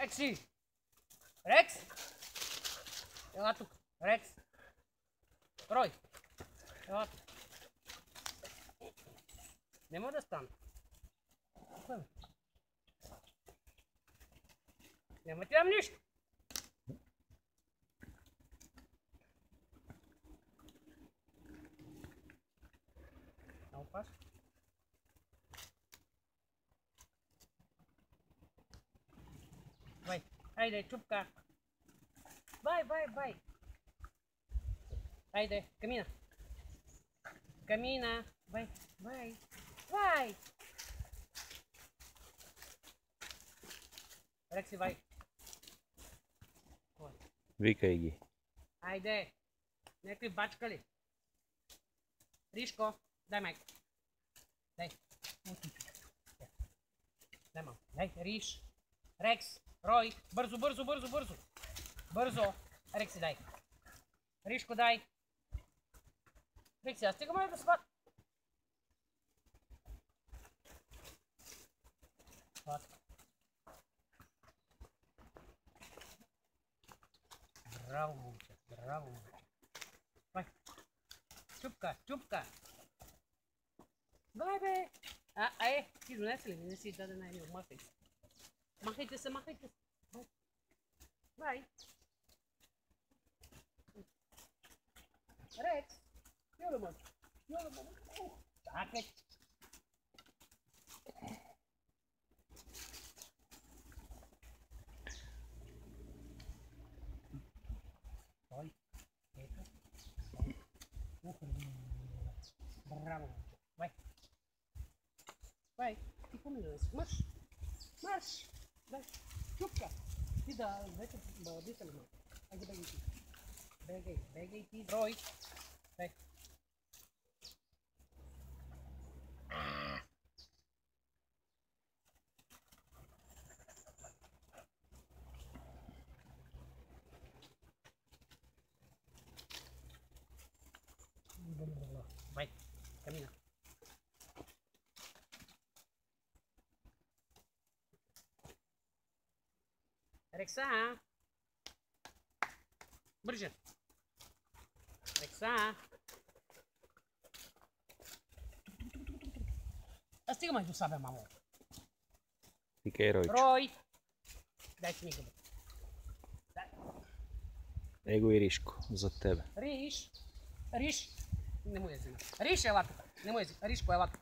Рекси! Рекс! Ела тук. Рекс! Рой! Ела тук. Не мога да стана. Няма ти дам нищо. Много паш. Vai, haydi chupca. Vai. Haydi, camina. Camina. Vai. Рекси, vai. Викай ги. Хайде. Някакви бачкали. Ришко, дай майка. Дай. Дай, мам. Дай, Риш. Рекс. Рой. Бързо. Бързо. Рекси, дай. Ришко, дай. Рекси, аз стига може да сват. Браво, момче. Vai. Чупка. Vai, бе. Ти донесе ли ми? Не си даде най-мил. Махайте се. Vai. Рекс. Йола, мъж. Чакай. Стой. Ето. Браво, момче. Vai. Ти поминай. Марш. Дай. Чупка. Ти да вече баладите ли малко. Айде бегай ти. Бегай ти. Рой. Дай. Vai, camina. Рекса! Бърже! Рекса! А стига май до сабе, мамо! Викай Ройчо. Рой! Дай книга, бе. Дай. Его и Ришко, за тебе. Риш! Не му я взема. Риш, ела тук. Не му я взема. Ришко, ела тук.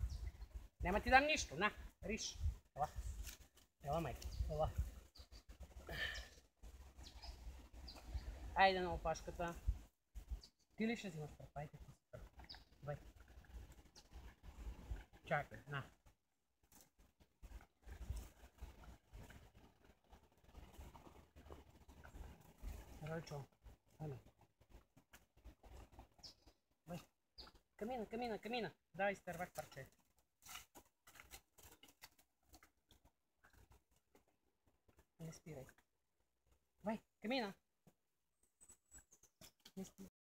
Няма ти дам нищо. На, Риш. Ела. Ела, майка. Ела. Айде на опашката. Ти ли ще взимаш препайка? Бай. Чакай, на. Ройчо. Ана. Бай. Камина. Дай изтървах парче. Не спирай. Бай, камина. Не спирай.